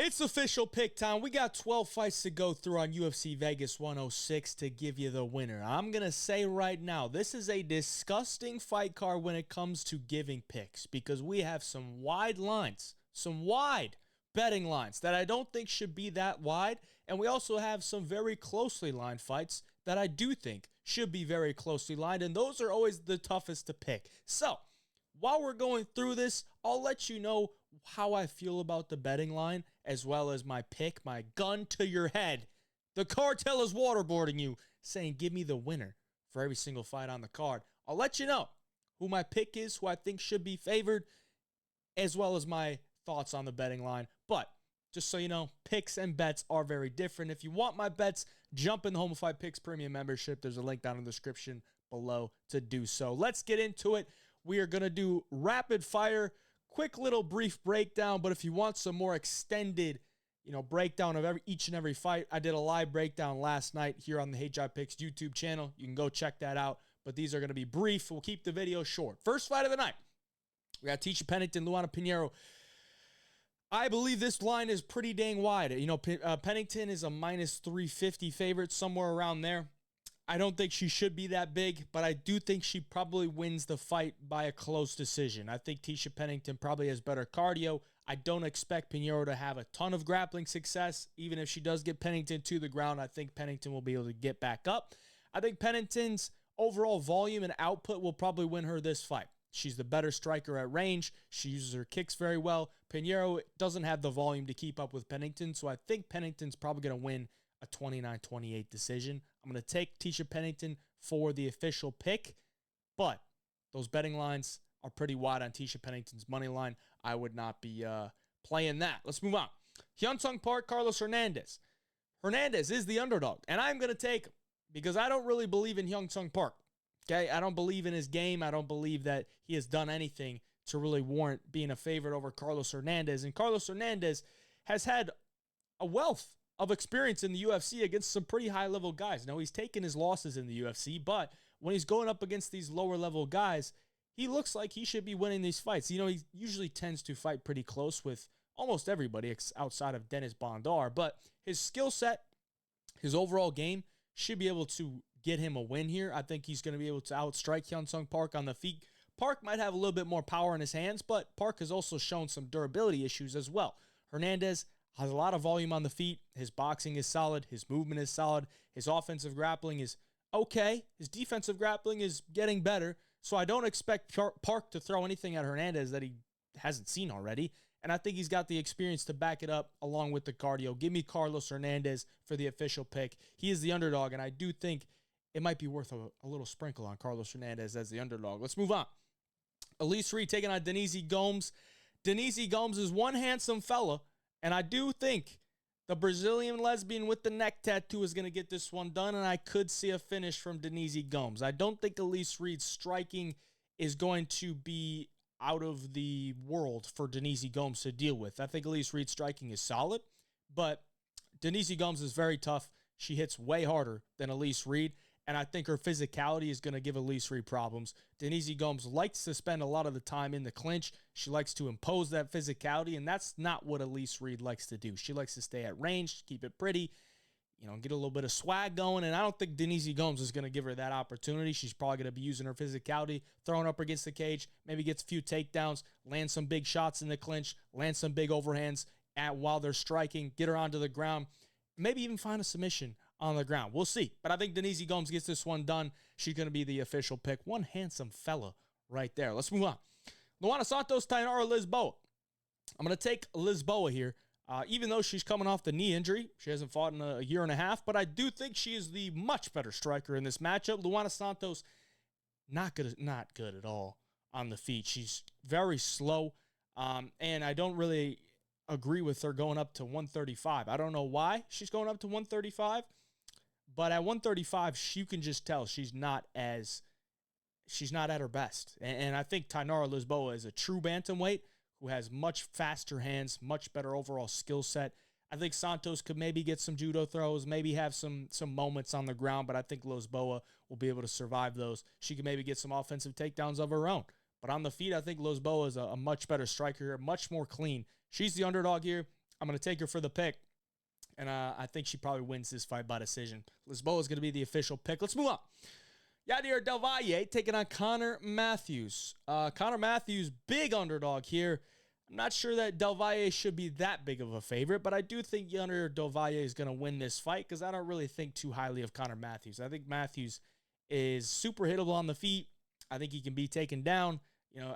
It's official pick time. We got 12 fights to go through on UFC Vegas 106 to give you the winner. I'm going to say right now, this is a disgusting fight card when it comes to giving picks because we have some wide lines, some wide betting lines that I don't think should be that wide. And we also have some very closely lined fights that I do think should be very closely lined. And those are always the toughest to pick. So while we're going through this, I'll let you know how I feel about the betting line, as well as my pick, my gun to your head. The cartel is waterboarding you, saying give me the winner for every single fight on the card. I'll let you know who my pick is, who I think should be favored, as well as my thoughts on the betting line. But just so you know, picks and bets are very different. If you want my bets, jump in the Home of Fight Picks Premium membership. There's a link down in the description below to do so. Let's get into it. We are going to do rapid fire, quick little brief breakdown, but if you want some more extended, breakdown of each and every fight, I did a live breakdown last night here on the Hey Job Picks YouTube channel. You can go check that out, but these are going to be brief. We'll keep the video short. First fight of the night, we got Pennington, Pinheiro. I believe this line is pretty dang wide. Pennington is a minus 350 favorite, somewhere around there. I don't think she should be that big, but I do think she probably wins the fight by a close decision. I think Tisha Pennington probably has better cardio. I don't expect Pinheiro to have a ton of grappling success. Even if she does get Pennington to the ground, I think Pennington will be able to get back up. I think Pennington's overall volume and output will probably win her this fight. She's the better striker at range. She uses her kicks very well. Pinheiro doesn't have the volume to keep up with Pennington, so I think Pennington's probably going to win a 29-28 decision. I'm going to take Tisha Pennington for the official pick, but those betting lines are pretty wide on Tisha Pennington's money line. I would not be playing that. Let's move on. Hyun-Sung Park, Carlos Hernandez. Hernandez is the underdog, and I'm going to take him because I don't really believe in Hyun-Sung Park. Okay, I don't believe in his game. I don't believe that he has done anything to really warrant being a favorite over Carlos Hernandez. And Carlos Hernandez has had a wealth of experience in the UFC against some pretty high-level guys. Now, he's taken his losses in the UFC, but when he's going up against these lower-level guys, he looks like he should be winning these fights. He usually tends to fight pretty close with almost everybody outside of Dennis Bondar, but his skill set, his overall game, should be able to get him a win here. I think he's going to be able to outstrike Hyun-Sung Park on the feet. Park might have a little bit more power in his hands, but Park has also shown some durability issues as well. Hernandez has a lot of volume on the feet. His boxing is solid. His movement is solid. His offensive grappling is okay. His defensive grappling is getting better. So I don't expect Park to throw anything at Hernandez that he hasn't seen already. And I think he's got the experience to back it up along with the cardio. Give me Carlos Hernandez for the official pick. He is the underdog, and I do think it might be worth a little sprinkle on Carlos Hernandez as the underdog. Let's move on. Elise Reed taking on Denise Gomes. Denise Gomes is one handsome fella, and I do think the Brazilian lesbian with the neck tattoo is going to get this one done, and I could see a finish from Denise Gomes. I don't think Elise Reed's striking is going to be out of the world for Denise Gomes to deal with. I think Elise Reed's striking is solid, but Denise Gomes is very tough. She hits way harder than Elise Reed, and I think her physicality is going to give Elise Reed problems. Denise Gomes likes to spend a lot of the time in the clinch. She likes to impose that physicality, and that's not what Elise Reed likes to do. She likes to stay at range, keep it pretty, get a little bit of swag going, and I don't think Denise Gomes is going to give her that opportunity. She's probably going to be using her physicality, throwing up against the cage, maybe gets a few takedowns, land some big shots in the clinch, land some big overhands while they're striking, get her onto the ground, maybe even find a submission on the ground. We'll see. But I think Denise Gomes gets this one done. She's going to be the official pick. One handsome fella right there. Let's move on. Luana Santos, Tainara Lisboa. I'm going to take Lisboa here. Even though she's coming off the knee injury, she hasn't fought in a year and a half, but I do think she is the much better striker in this matchup. Luana Santos, not good at all on the feet. She's very slow, and I don't really agree with her going up to 135. I don't know why she's going up to 135, but at 135, you can just tell she's not at her best. And I think Tainara Lisboa is a true bantamweight who has much faster hands, much better overall skill set. I think Santos could maybe get some judo throws, maybe have some moments on the ground, but I think Lisboa will be able to survive those. She can maybe get some offensive takedowns of her own. But on the feet, I think Lisboa is a much better striker, much more clean. She's the underdog here. I'm going to take her for the pick. And I think she probably wins this fight by decision. Lisboa is going to be the official pick. Let's move on. Yadier DelValle taking on Connor Matthews. Connor Matthews, big underdog here. I'm not sure that DelValle should be that big of a favorite, but I do think Yadier DelValle is going to win this fight because I don't really think too highly of Connor Matthews. I think Matthews is super hittable on the feet. I think he can be taken down.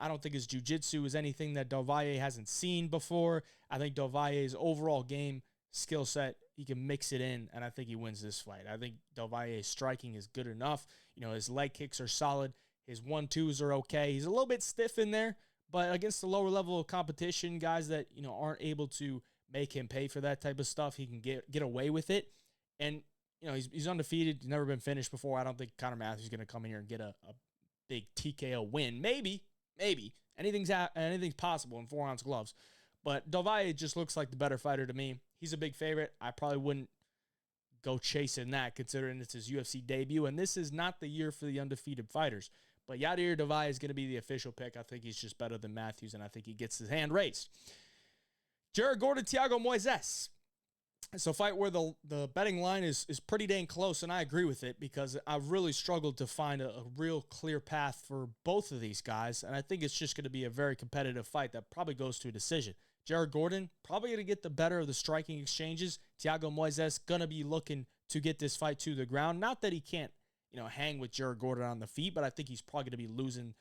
I don't think his jiu-jitsu is anything that DelValle hasn't seen before. I think DelValle's overall game skill set, he can mix it in, and I think he wins this fight. I think DelValle's striking is good enough. His leg kicks are solid. His 1-2s are okay. He's a little bit stiff in there, but against the lower level of competition, guys that, aren't able to make him pay for that type of stuff, he can get away with it. And, he's undefeated. He's never been finished before. I don't think Connor Matthews is going to come in here and get a big TKO win. Maybe. Anything's possible in 4-ounce gloves. But DelValle just looks like the better fighter to me. He's a big favorite. I probably wouldn't go chasing that considering it's his UFC debut. And this is not the year for the undefeated fighters. But Yadier DelValle is going to be the official pick. I think he's just better than Matthews, and I think he gets his hand raised. Jared Gordon, Thiago Moises. It's a fight where the betting line is pretty dang close, and I agree with it because I've really struggled to find a real clear path for both of these guys, and I think it's just going to be a very competitive fight that probably goes to a decision. Jared Gordon probably going to get the better of the striking exchanges. Thiago Moises going to be looking to get this fight to the ground. Not that he can't, hang with Jared Gordon on the feet, but I think he's probably going to be losing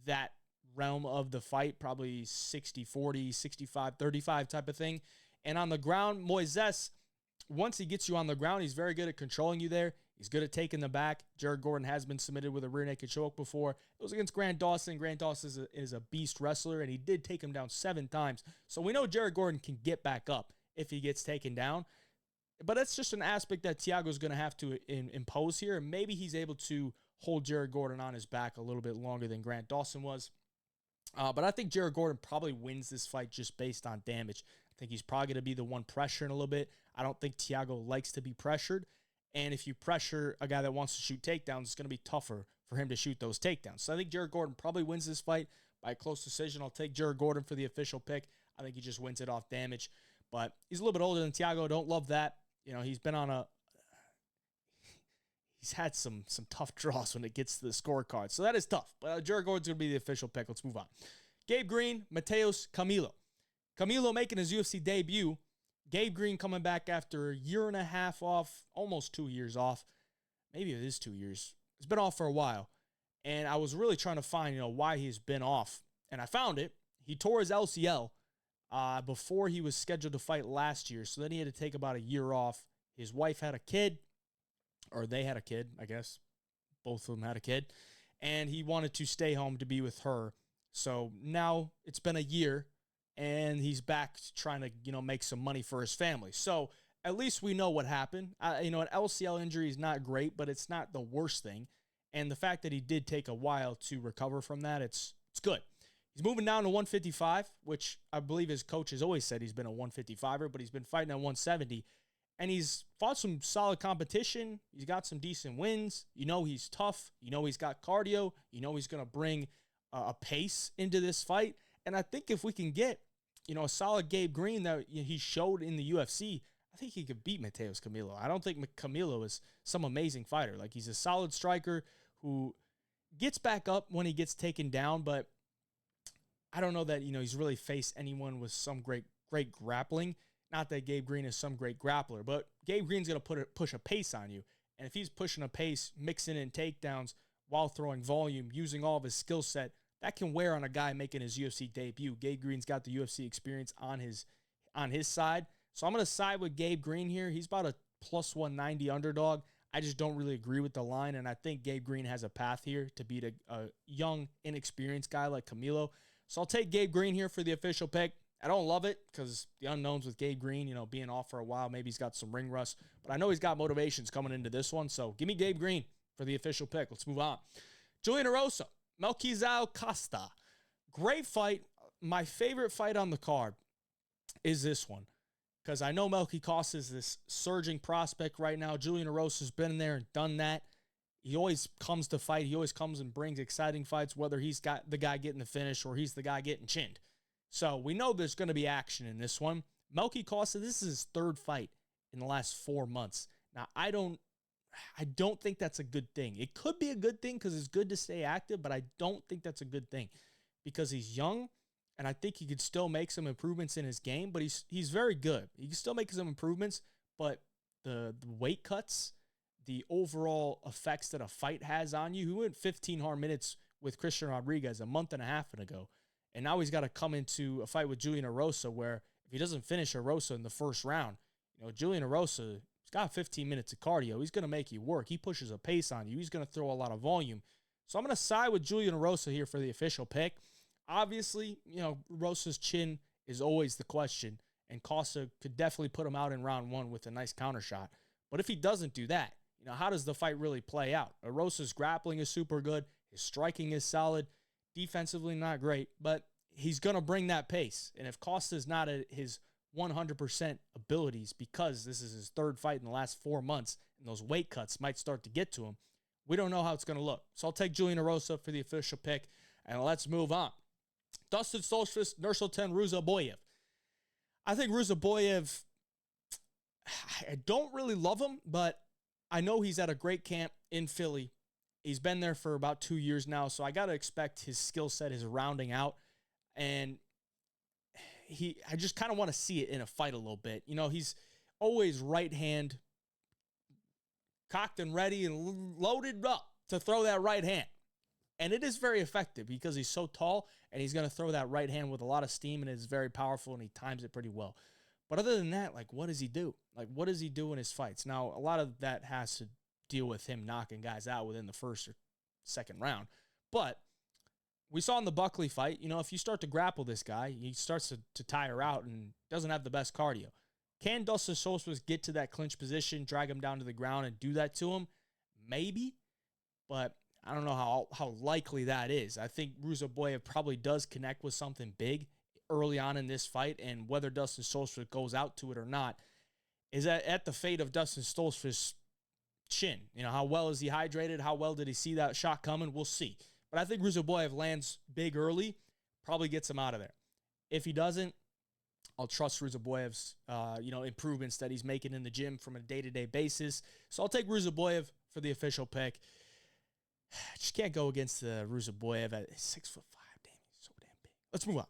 that realm of the fight, probably 60-40, 65-35 type of thing. And on the ground, Moises, once he gets you on the ground, he's very good at controlling you there. He's good at taking the back. Jared Gordon has been submitted with a rear naked choke before. It was against Grant Dawson. Grant Dawson is a beast wrestler, and he did take him down 7 times. So we know Jared Gordon can get back up if he gets taken down. But that's just an aspect that Thiago's going to have to impose here. And maybe he's able to hold Jared Gordon on his back a little bit longer than Grant Dawson was. But I think Jared Gordon probably wins this fight just based on damage. I think he's probably going to be the one pressuring a little bit. I don't think Thiago likes to be pressured. And if you pressure a guy that wants to shoot takedowns, it's going to be tougher for him to shoot those takedowns. So I think Jared Gordon probably wins this fight by a close decision. I'll take Jared Gordon for the official pick. I think he just wins it off damage. But he's a little bit older than Thiago. Don't love that. He's been on he's had some tough draws when it gets to the scorecard. So that is tough. But Jared Gordon's going to be the official pick. Let's move on. Gabe Green, Mateus, Camilo. Camilo making his UFC debut. Gabe Green coming back after a year and a half off, almost 2 years off. Maybe it is 2 years. It's been off for a while. And I was really trying to find, why he's been off. And I found it. He tore his LCL before he was scheduled to fight last year. So then he had to take about a year off. His wife had a kid, or they had a kid, I guess. Both of them had a kid. And he wanted to stay home to be with her. So now it's been a year. And he's back trying to, make some money for his family. So at least we know what happened. An LCL injury is not great, but it's not the worst thing. And the fact that he did take a while to recover from that, it's good. He's moving down to 155, which I believe his coach has always said he's been a 155er, but he's been fighting at 170. And he's fought some solid competition. He's got some decent wins. He's tough. He's got cardio. He's going to bring a pace into this fight. And I think if we can get a solid Gabe Green that he showed in the UFC, I think he could beat Mateus Camilo. I don't think Camilo is some amazing fighter. Like, he's a solid striker who gets back up when he gets taken down, but I don't know that, he's really faced anyone with some great grappling. Not that Gabe Green is some great grappler, but Gabe Green's going to push a pace on you. And if he's pushing a pace, mixing in takedowns while throwing volume, using all of his skill set, that can wear on a guy making his UFC debut. Gabe Green's got the UFC experience on his side. So I'm going to side with Gabe Green here. He's about a plus 190 underdog. I just don't really agree with the line, and I think Gabe Green has a path here to beat a young, inexperienced guy like Camilo. So I'll take Gabe Green here for the official pick. I don't love it because the unknowns with Gabe Green, being off for a while. Maybe he's got some ring rust, but I know he's got motivations coming into this one. So give me Gabe Green for the official pick. Let's move on. Julian Erosa. Melquizal Costa. Great fight. My favorite fight on the card is this one because I know Melqui Costa is this surging prospect right now. Julian Erosa's been there and done that. He always comes to fight. He always comes and brings exciting fights, whether he's got the guy getting the finish or he's the guy getting chinned. So we know there's going to be action in this one. Melky Costa, this is his third fight in the last 4 months. Now, I don't think that's a good thing. It could be a good thing because it's good to stay active, but I don't think that's a good thing because he's young, and I think he could still make some improvements in his game, but he's very good. He can still make some improvements, but the weight cuts, the overall effects that a fight has on you. He went 15 hard minutes with Christian Rodriguez a month and a half ago, and now he's got to come into a fight with Julian Erosa where if he doesn't finish Erosa in the first round, Julian Erosa, he's got 15 minutes of cardio. He's going to make you work. He pushes a pace on you. He's going to throw a lot of volume. So I'm going to side with Julian Erosa here for the official pick. Obviously, Rosa's chin is always the question, and Costa could definitely put him out in round 1 with a nice counter shot. But if he doesn't do that, how does the fight really play out? Rosa's grappling is super good. His striking is solid. Defensively, not great, but he's going to bring that pace. And if Costa's not at his 100% abilities because this is his third fight in the last 4 months and those weight cuts might start to get to him, we don't know how it's going to look. So I'll take Julian Erosa for the official pick, and let's move on. Dustin Stoltzfus, Nursultan Ruziboev. I think Ruziboev, I don't really love him, but I know he's at a great camp in Philly. He's been there for about 2 years now, so I got to expect his skill set is rounding out. And I just kind of want to see it in a fight a little bit. He's always right hand, cocked and ready and loaded up to throw that right hand. And it is very effective because he's so tall and he's going to throw that right hand with a lot of steam and it's very powerful and he times it pretty well. But other than that, what does he do? What does he do in his fights? Now, a lot of that has to deal with him knocking guys out within the first or second round. But we saw in the Buckley fight, if you start to grapple this guy, he starts to tire out and doesn't have the best cardio. Can Dustin Stoltzfus get to that clinch position, drag him down to the ground and do that to him? Maybe, but I don't know how likely that is. I think Ruziboev probably does connect with something big early on in this fight, and whether Dustin Stoltzfus goes out to it or not is at the fate of Dustin Stoltzfus' chin. How well is he hydrated? How well did he see that shot coming? We'll see. But I think Ruziboev lands big early, probably gets him out of there. If he doesn't, I'll trust Ruziboev's improvements that he's making in the gym from a day-to-day basis. So I'll take Ruziboev for the official pick. Just can't go against Ruziboev at 6'5". Damn, he's so damn big. Let's move on.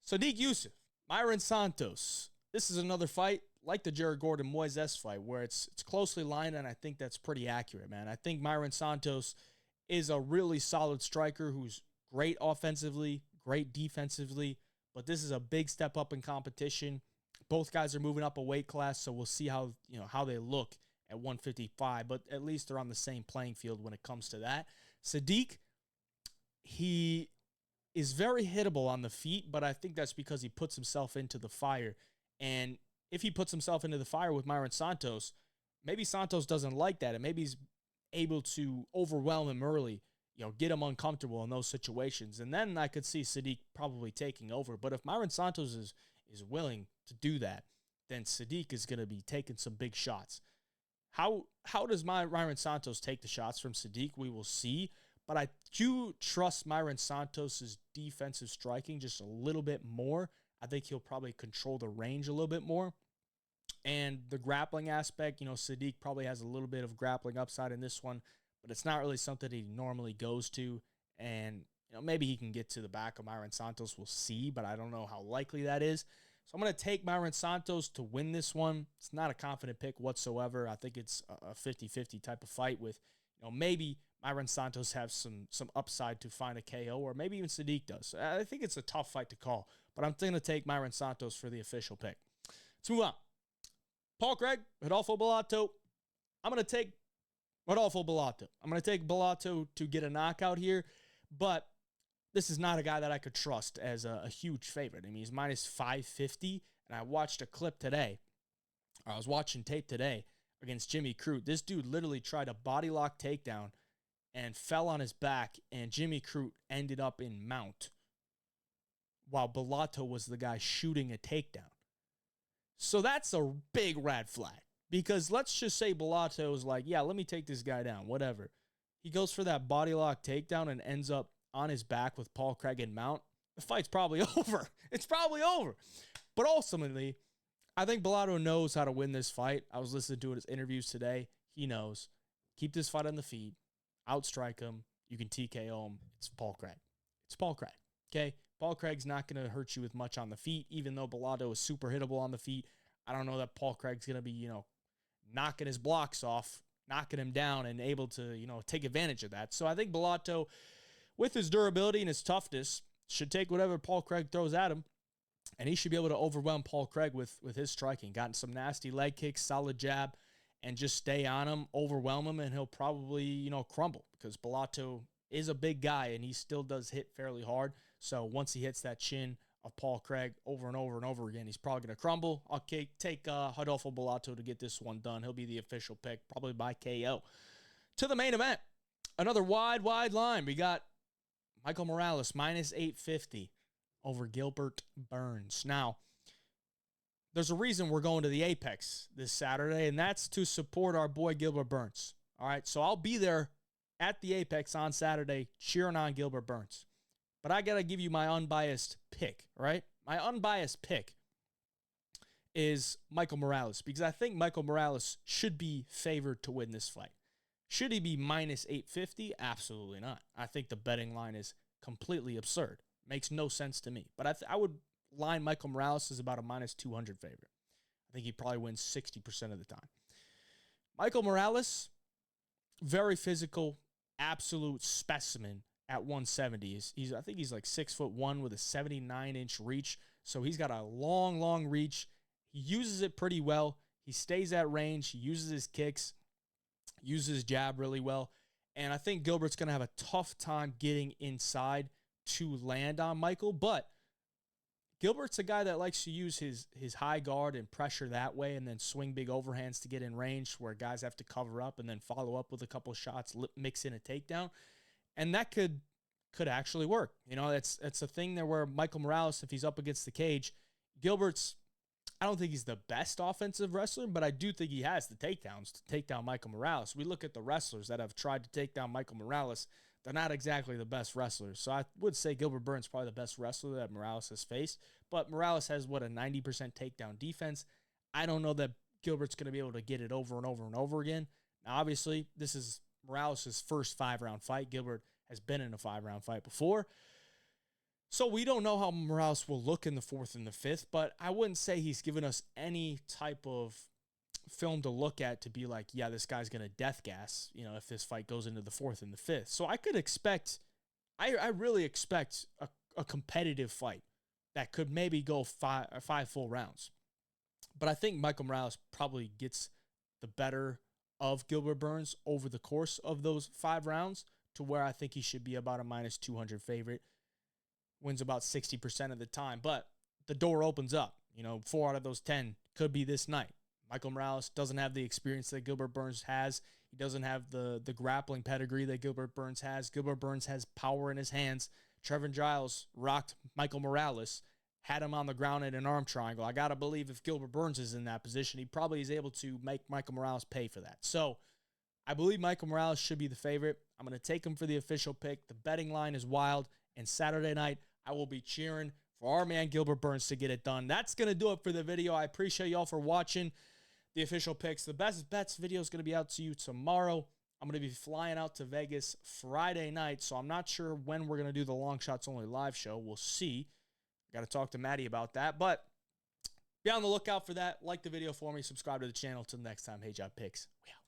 Sodiq Yusuff, Myron Santos. This is another fight like the Jared Gordon Moises fight where it's closely lined, and I think that's pretty accurate, man. I think Myron Santos is a really solid striker who's great offensively, great defensively, but this is a big step up in competition. Both guys are moving up a weight class, so we'll see how they look at 155, but at least they're on the same playing field when it comes to that. Sodiq, he is very hittable on the feet, but I think that's because he puts himself into the fire. And if he puts himself into the fire with Myron Santos, maybe Santos doesn't like that, and maybe he's able to overwhelm him early, get him uncomfortable in those situations. And then I could see Sodiq probably taking over. But if Myron Santos is willing to do that, then Sodiq is going to be taking some big shots. How does Myron Santos take the shots from Sodiq? We will see. But I do trust Myron Santos' defensive striking just a little bit more. I think he'll probably control the range a little bit more. And the grappling aspect, Sodiq probably has a little bit of grappling upside in this one, but it's not really something he normally goes to. And, maybe he can get to the back of Myron Santos. We'll see, but I don't know how likely that is. So I'm going to take Myron Santos to win this one. It's not a confident pick whatsoever. I think it's a 50-50 type of fight with, maybe Myron Santos has some upside to find a KO, or maybe even Sodiq does. I think it's a tough fight to call, but I'm going to take Myron Santos for the official pick. Let's move on. Paul Craig, Rodolfo Bellato. I'm going to take Rodolfo Bellato. I'm going to take Bellato to get a knockout here, but this is not a guy that I could trust as a huge favorite. I mean, he's minus 550, and I watched a clip today, or I was watching tape today against Jimmy Crute. This dude literally tried a body lock takedown and fell on his back, and Jimmy Crute ended up in mount while Bellato was the guy shooting a takedown. So that's a big red flag, because let's just say Bellato is like, yeah, let me take this guy down, whatever. He goes for that body lock takedown and ends up on his back with Paul Craig in mount. The fight's probably over. It's probably over. But ultimately, I think Bellato knows how to win this fight. I was listening to his interviews today. He knows. Keep this fight on the feet. Outstrike him. You can TKO him. It's Paul Craig. It's Paul Craig. Okay? Paul Craig's not going to hurt you with much on the feet, even though Bellato is super hittable on the feet. I don't know that Paul Craig's going to be, knocking his blocks off, knocking him down, and able to, take advantage of that. So I think Bellato, with his durability and his toughness, should take whatever Paul Craig throws at him, and he should be able to overwhelm Paul Craig with his striking. Gotten some nasty leg kicks, solid jab, and just stay on him, overwhelm him, and he'll probably, crumble, because Bellato is a big guy, and he still does hit fairly hard. So once he hits that chin of Paul Craig over and over and over again, he's probably going to crumble. I'll take Rodolfo Bellato to get this one done. He'll be the official pick, probably by KO. To the main event, another wide line. We got Michael Morales, minus 850 over Gilbert Burns. Now, there's a reason we're going to the Apex this Saturday, and that's to support our boy Gilbert Burns. All right, so I'll be there at the Apex on Saturday cheering on Gilbert Burns. But I got to give you my unbiased pick, right? My unbiased pick is Michael Morales, because I think Michael Morales should be favored to win this fight. Should he be minus 850? Absolutely not. I think the betting line is completely absurd. Makes no sense to me. But I would line Michael Morales as about a minus 200 favorite. I think he probably wins 60% of the time. Michael Morales, very physical, absolute specimen at 170. I think he's like 6'1" with a 79-inch reach. So he's got a long reach. He uses it pretty well. He stays at range. He uses his kicks, uses his jab really well. And I think Gilbert's going to have a tough time getting inside to land on Michael. But Gilbert's a guy that likes to use his high guard and pressure that way, and then swing big overhands to get in range where guys have to cover up and then follow up with a couple shots, mix in a takedown. And that could actually work. It's a thing there where Michael Morales, if he's up against the cage, Gilbert's, I don't think he's the best offensive wrestler, but I do think he has the takedowns to take down Michael Morales. We look at the wrestlers that have tried to take down Michael Morales. They're not exactly the best wrestlers. So I would say Gilbert Burns is probably the best wrestler that Morales has faced. But Morales has, a 90% takedown defense. I don't know that Gilbert's going to be able to get it over and over and over again. Now, obviously, this is Morales' first 5-round fight. Gilbert has been in a 5-round fight before. So we don't know how Morales will look in the 4th and the 5th, but I wouldn't say he's given us any type of film to look at to be like, yeah, this guy's going to death gas, if this fight goes into the 4th and the 5th. So I could expect, I really expect a competitive fight that could maybe go five full rounds. But I think Michael Morales probably gets the better of Gilbert Burns over the course of those 5 rounds, to where I think he should be about a minus 200 favorite. Wins about 60% of the time. But the door opens up. 4 out of those 10 could be this night. Michael Morales doesn't have the experience that Gilbert Burns has. He doesn't have the grappling pedigree that Gilbert Burns has. Gilbert Burns has power in his hands. Trevin Giles rocked Michael Morales, had him on the ground in an arm triangle. I got to believe if Gilbert Burns is in that position, he probably is able to make Michael Morales pay for that. So I believe Michael Morales should be the favorite. I'm going to take him for the official pick. The betting line is wild. And Saturday night, I will be cheering for our man Gilbert Burns to get it done. That's going to do it for the video. I appreciate y'all for watching the official picks. The best bets video is going to be out to you tomorrow. I'm going to be flying out to Vegas Friday night, so I'm not sure when we're going to do the Long Shots Only live show. We'll see. Got to talk to Maddie about that, but be on the lookout for that. Like the video for me. Subscribe to the channel. Till next time, Hey Job Picks. We out.